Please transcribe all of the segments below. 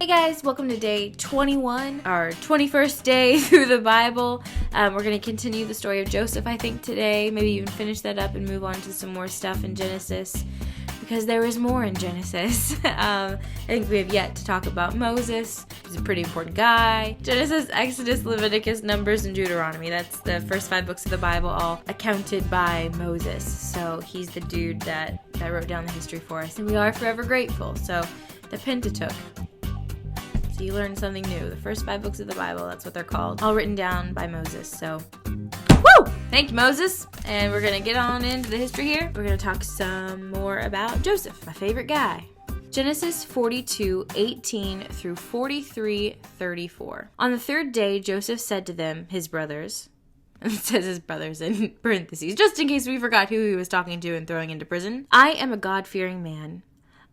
Hey guys, welcome to day 21, our 21st day through the Bible. We're going to continue the story of Joseph, I think, today. Maybe even finish that up and move on to some more stuff in Genesis, because there is more in Genesis. I think we have yet to talk about Moses. He's a pretty important guy. Genesis, Exodus, Leviticus, Numbers, and Deuteronomy. That's the first 5 books of the Bible, all accounted by Moses. So he's the dude that wrote down the history for us, and we are forever grateful. So the Pentateuch. So you learn something new. The first 5 books of the Bible, that's what they're called. All written down by Moses. So, woo! Thank you, Moses. And we're going to get on into the history here. We're going to talk some more about Joseph, my favorite guy. Genesis 42:18 through 43:34. On the 3rd day, Joseph said to them, his brothers, it says his brothers in parentheses, just in case we forgot who he was talking to and throwing into prison. I am a God-fearing man.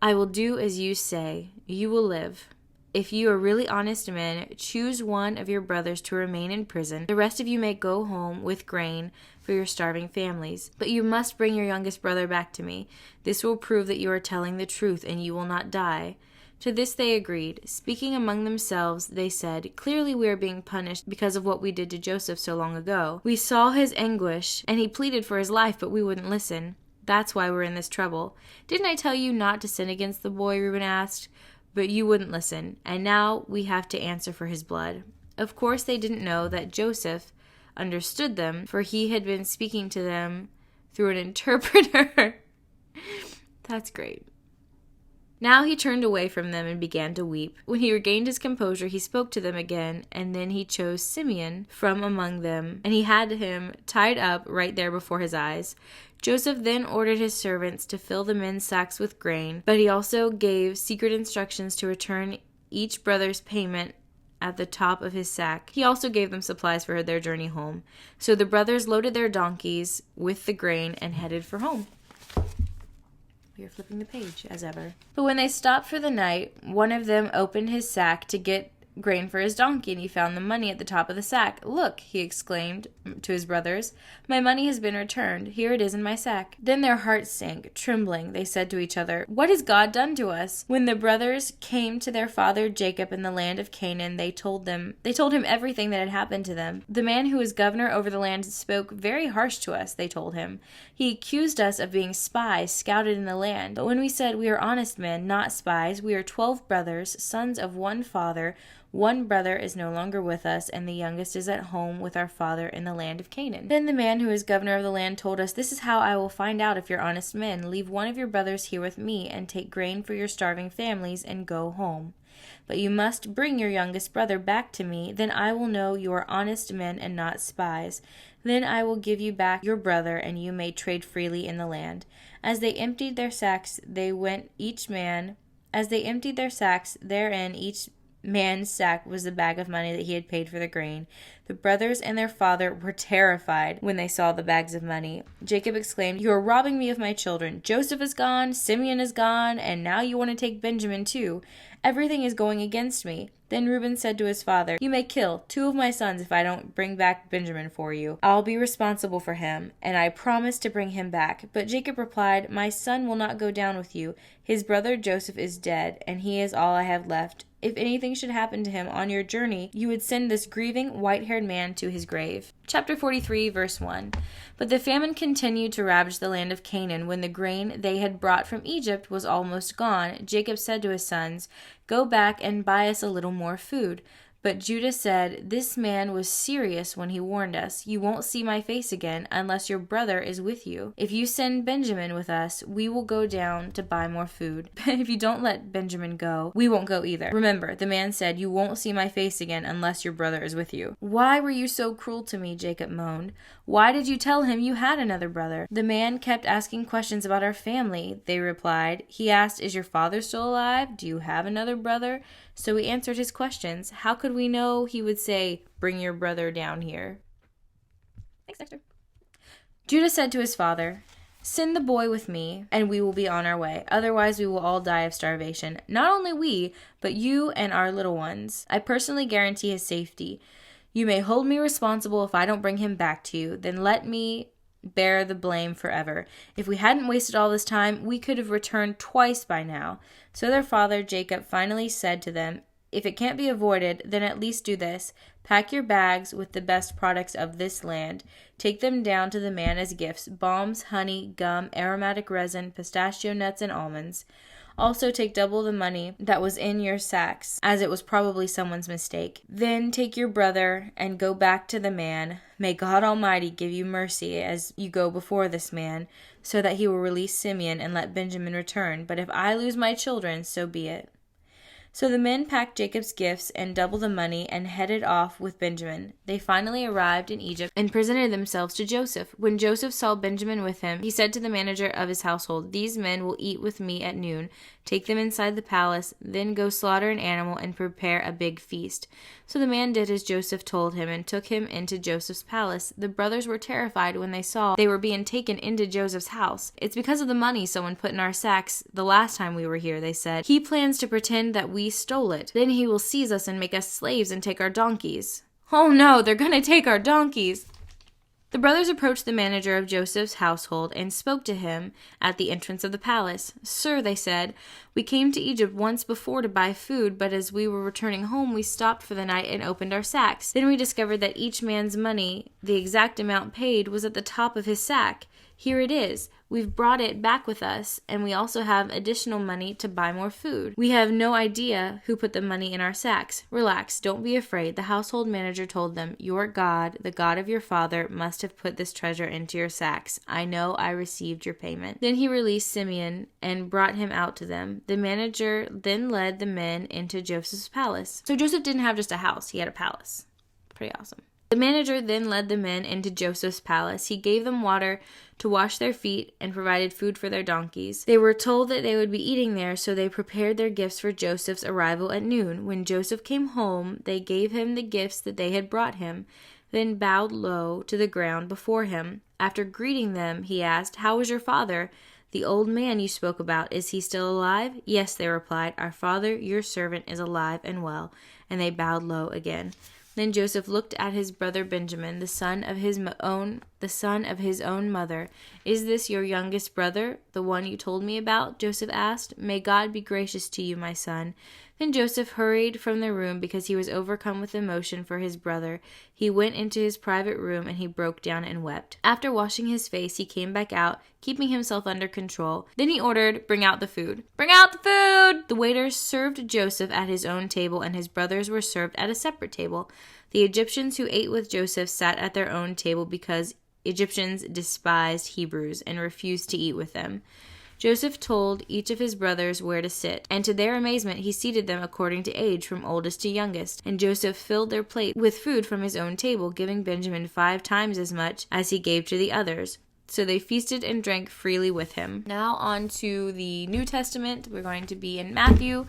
I will do as you say. You will live. If you are really honest men, choose one of your brothers to remain in prison. The rest of you may go home with grain for your starving families. But you must bring your youngest brother back to me. This will prove that you are telling the truth and you will not die. To this they agreed. Speaking among themselves, they said, clearly we are being punished because of what we did to Joseph so long ago. We saw his anguish, and he pleaded for his life, but we wouldn't listen. That's why we're in this trouble. Didn't I tell you not to sin against the boy? Reuben asked. But you wouldn't listen, and now we have to answer for his blood. Of course they didn't know that Joseph understood them, for he had been speaking to them through an interpreter. That's great. Now he turned away from them and began to weep. When he regained his composure, he spoke to them again, and then he chose Simeon from among them, and he had him tied up right there before his eyes. Joseph then ordered his servants to fill the men's sacks with grain, but he also gave secret instructions to return each brother's payment at the top of his sack. He also gave them supplies for their journey home. So the brothers loaded their donkeys with the grain and headed for home. We are flipping the page, as ever. But when they stopped for the night, one of them opened his sack to get grain for his donkey, and he found the money at the top of the sack. Look, he exclaimed to his brothers, my money has been returned. Here it is in my sack. Then their hearts sank. Trembling, they said to each other, what has God done to us? When the brothers came to their father Jacob in the land of Canaan, they told him everything that had happened to them. The man who was governor over the land spoke very harsh to us, they told him. He accused us of being spies scouted in the land. But when we said we are honest men, not spies, we are 12 brothers, sons of one father. One brother is no longer with us, and the youngest is at home with our father in the land of Canaan. Then the man who is governor of the land told us, this is how I will find out if you're honest men. Leave one of your brothers here with me, and take grain for your starving families, and go home. But you must bring your youngest brother back to me. Then I will know you are honest men and not spies. Then I will give you back your brother, and you may trade freely in the land. As they emptied their sacks, therein each man's sack was the bag of money that he had paid for the grain. The brothers and their father were terrified when they saw the bags of money. Jacob exclaimed, you are robbing me of my children. Joseph is gone, Simeon is gone, and now you want to take Benjamin too. Everything is going against me. Then Reuben said to his father, you may kill 2 of my sons if I don't bring back Benjamin for you. I'll be responsible for him, and I promise to bring him back. But Jacob replied, my son will not go down with you. His brother Joseph is dead, and he is all I have left. If anything should happen to him on your journey, you would send this grieving, white-haired man to his grave. Chapter 43, verse 1. But the famine continued to ravage the land of Canaan. When the grain they had brought from Egypt was almost gone, Jacob said to his sons, go back and buy us a little more food. But Judah said, this man was serious when he warned us. You won't see my face again unless your brother is with you. If you send Benjamin with us, we will go down to buy more food. But if you don't let Benjamin go, we won't go either. Remember, the man said, you won't see my face again unless your brother is with you. Why were you so cruel to me? Jacob moaned. Why did you tell him you had another brother? The man kept asking questions about our family, they replied. He asked, is your father still alive? Do you have another brother? So we answered his questions. How could we know he would say, bring your brother down here? Thanks, Dexter. Judah said to his father, send the boy with me, and we will be on our way. Otherwise, we will all die of starvation. Not only we, but you and our little ones. I personally guarantee his safety. You may hold me responsible if I don't bring him back to you. Then let me bear the blame forever. If we hadn't wasted all this time, we could have returned twice by now. So their father Jacob finally said to them, If it can't be avoided, then at least do this. Pack your bags with the best products of this land. Take them down to the man as gifts: balms, honey, gum, aromatic resin, pistachio nuts, and almonds. Also take double the money that was in your sacks, as it was probably someone's mistake. Then take your brother and go back to the man. May God Almighty give you mercy as you go before this man, so that he will release Simeon and let Benjamin return. But if I lose my children, so be it. So the men packed Jacob's gifts and double the money and headed off with Benjamin. They finally arrived in Egypt and presented themselves to Joseph. When Joseph saw Benjamin with him, he said to the manager of his household, "These men will eat with me at noon. Take them inside the palace, then go slaughter an animal and prepare a big feast." So the man did as Joseph told him and took him into Joseph's palace. The brothers were terrified when they saw they were being taken into Joseph's house. "It's because of the money someone put in our sacks the last time we were here," they said. "He plans to pretend that we stole it. Then he will seize us and make us slaves and take our donkeys." "Oh no, they're going to take our donkeys." The brothers approached the manager of Joseph's household and spoke to him at the entrance of the palace. "Sir," they said, "we came to Egypt once before to buy food, but as we were returning home, we stopped for the night and opened our sacks. Then we discovered that each man's money, the exact amount paid, was at the top of his sack. Here it is. We've brought it back with us, and we also have additional money to buy more food. We have no idea who put the money in our sacks." "Relax, don't be afraid," the household manager told them. "Your God, the God of your father, must have put this treasure into your sacks. I know I received your payment." Then he released Simeon and brought him out to them. The manager then led the men into Joseph's palace. So Joseph didn't have just a house, he had a palace. Pretty awesome. The manager then led the men into Joseph's palace. He gave them water to wash their feet and provided food for their donkeys. They were told that they would be eating there, so they prepared their gifts for Joseph's arrival at noon. When Joseph came home, they gave him the gifts that they had brought him, then bowed low to the ground before him. After greeting them, he asked, "How is your father? The old man you spoke about, is he still alive?" "Yes," they replied, "our father, your servant, is alive and well." And they bowed low again. Then Joseph looked at his brother Benjamin, the son of his own mother. "Is this your youngest brother, the one you told me about?" Joseph asked. "May God be gracious to you, my son." Then Joseph hurried from the room because he was overcome with emotion for his brother. He went into his private room and he broke down and wept. After washing his face, he came back out, keeping himself under control. Then he ordered, "Bring out the food." "Bring out the food!" The waiters served Joseph at his own table, and his brothers were served at a separate table. The Egyptians who ate with Joseph sat at their own table because Egyptians despised Hebrews and refused to eat with them. Joseph told each of his brothers where to sit, and to their amazement he seated them according to age, from oldest to youngest. And Joseph filled their plate with food from his own table, giving Benjamin 5 times as much as he gave to the others. So they feasted and drank freely with him. Now on to the New Testament. We're going to be in Matthew.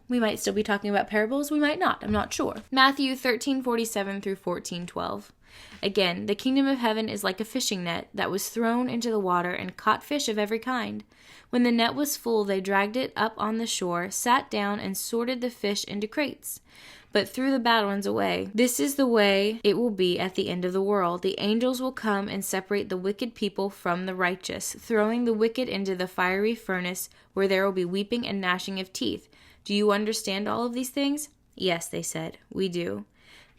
We might still be talking about parables. We might not. I'm not sure. Matthew 13:47 through 14:12. Again, the kingdom of heaven is like a fishing net that was thrown into the water and caught fish of every kind. When the net was full, they dragged it up on the shore, sat down, and sorted the fish into crates, but threw the bad ones away. This is the way it will be at the end of the world. The angels will come and separate the wicked people from the righteous, throwing the wicked into the fiery furnace, where there will be weeping and gnashing of teeth. Do you understand all of these things? Yes, they said, we do.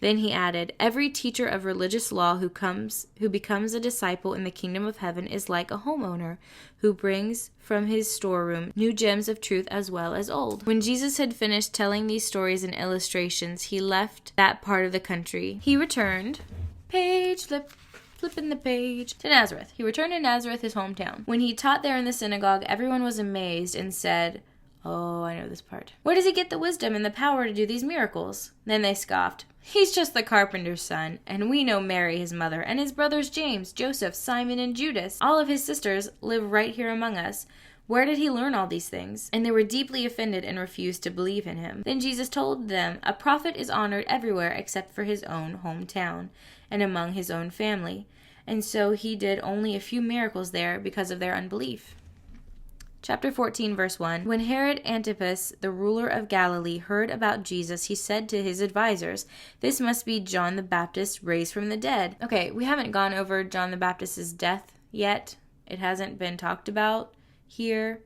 Then he added, every teacher of religious law who becomes a disciple in the kingdom of heaven is like a homeowner who brings from his storeroom new gems of truth as well as old. When Jesus had finished telling these stories and illustrations, he left that part of the country. He returned, flipping the page, to Nazareth. He returned to Nazareth, his hometown. When he taught there in the synagogue, everyone was amazed and said, "Oh, I know this part. Where does he get the wisdom and the power to do these miracles?" Then they scoffed. "He's just the carpenter's son, and we know Mary, his mother, and his brothers James, Joseph, Simon, and Judas. All of his sisters live right here among us. Where did he learn all these things?" And they were deeply offended and refused to believe in him. Then Jesus told them, a prophet is honored everywhere except for his own hometown and among his own family. And so he did only a few miracles there because of their unbelief. Chapter 14, verse 1. When Herod Antipas, the ruler of Galilee, heard about Jesus, he said to his advisors, "This must be John the Baptist raised from the dead." Okay, we haven't gone over John the Baptist's death yet. It hasn't been talked about here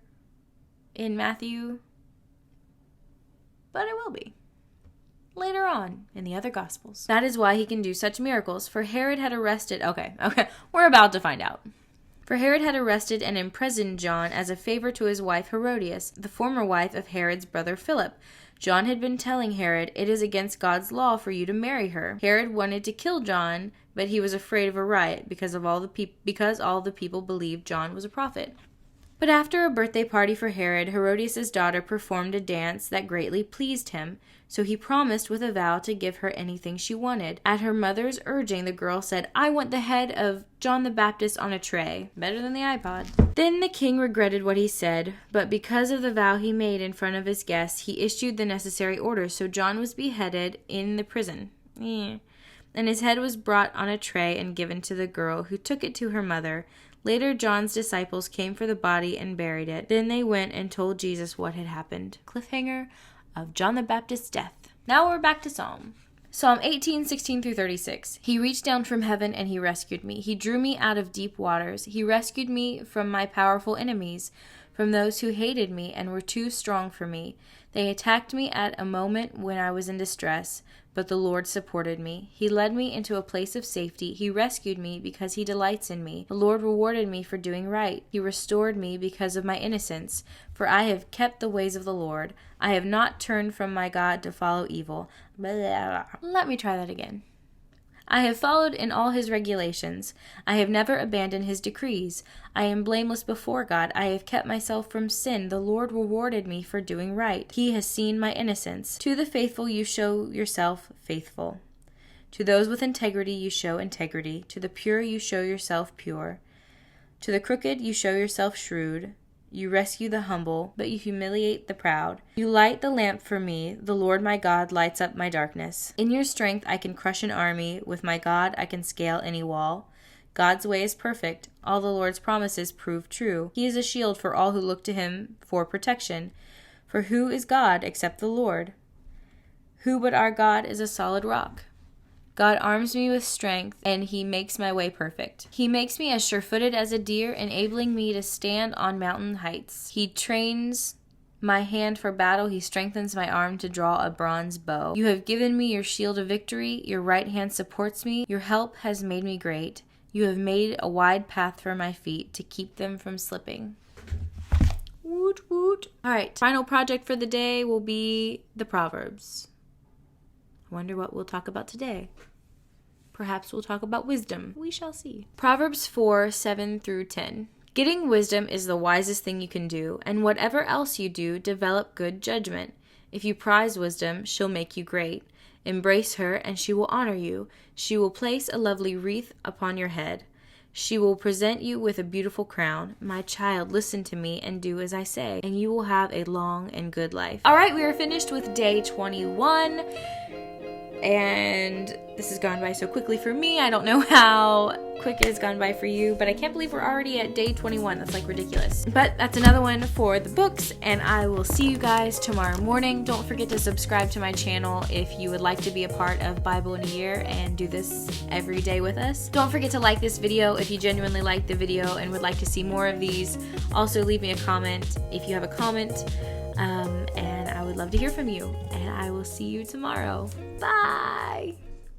in Matthew. but it will be later on in the other Gospels. That is why he can do such miracles, for Herod had arrested... Okay, we're about to find out. For Herod had arrested and imprisoned John as a favor to his wife Herodias, the former wife of Herod's brother Philip. John had been telling Herod, "It is against God's law for you to marry her." Herod wanted to kill John, but he was afraid of a riot because all the people believed John was a prophet. But after a birthday party for Herod, Herodias' daughter performed a dance that greatly pleased him, so he promised with a vow to give her anything she wanted. At her mother's urging, the girl said, "I want the head of John the Baptist on a tray." Better than the iPod. Then the king regretted what he said, but because of the vow he made in front of his guests, he issued the necessary orders, so John was beheaded in the prison. And his head was brought on a tray and given to the girl, who took it to her mother. Later, John's disciples came for the body and buried it. Then they went and told Jesus what had happened. Cliffhanger of John the Baptist's death. Now we're back to Psalm 18, 16 through 36. He reached down from heaven and he rescued me. He drew me out of deep waters. He rescued me from my powerful enemies, from those who hated me and were too strong for me. They attacked me at a moment when I was in distress, but the Lord supported me. He led me into a place of safety. He rescued me because he delights in me. The Lord rewarded me for doing right. He restored me because of my innocence, for I have kept the ways of the Lord. I have not turned from my God to follow evil. Let me try that again. I have followed in all his regulations. I have never abandoned his decrees. I am blameless before God. I have kept myself from sin. The Lord rewarded me for doing right. He has seen my innocence. To the faithful you show yourself faithful. To those with integrity you show integrity. To the pure you show yourself pure. To the crooked you show yourself shrewd. You rescue the humble, but you humiliate the proud. You light the lamp for me. The Lord my God lights up my darkness. In your strength I can crush an army. With my God I can scale any wall. God's way is perfect. All the Lord's promises prove true. He is a shield for all who look to him for protection. For who is God except the Lord? Who but our God is a solid rock? God arms me with strength, and he makes my way perfect. He makes me as sure-footed as a deer, enabling me to stand on mountain heights. He trains my hand for battle. He strengthens my arm to draw a bronze bow. You have given me your shield of victory. Your right hand supports me. Your help has made me great. You have made a wide path for my feet to keep them from slipping. Woot woot. All right, final project for the day will be the Proverbs. I wonder what we'll talk about today. Perhaps we'll talk about wisdom. We shall see. Proverbs 4, 7 through 10. Getting wisdom is the wisest thing you can do, and whatever else you do, develop good judgment. If you prize wisdom, she'll make you great. Embrace her, and she will honor you. She will place a lovely wreath upon your head. She will present you with a beautiful crown. My child, listen to me and do as I say, and you will have a long and good life. All right, we are finished with day 21. And this has gone by so quickly for me. I don't know how quick it has gone by for you, but I can't believe we're already at day 21. That's like ridiculous. But that's another one for the books, and I will see you guys tomorrow morning. Don't forget to subscribe to my channel if you would like to be a part of Bible in a Year and do this every day with us. Don't forget to like this video if you genuinely liked the video and would like to see more of these. Also, leave me a comment if you have a comment, and I would love to hear from you. And I will see you tomorrow. Bye!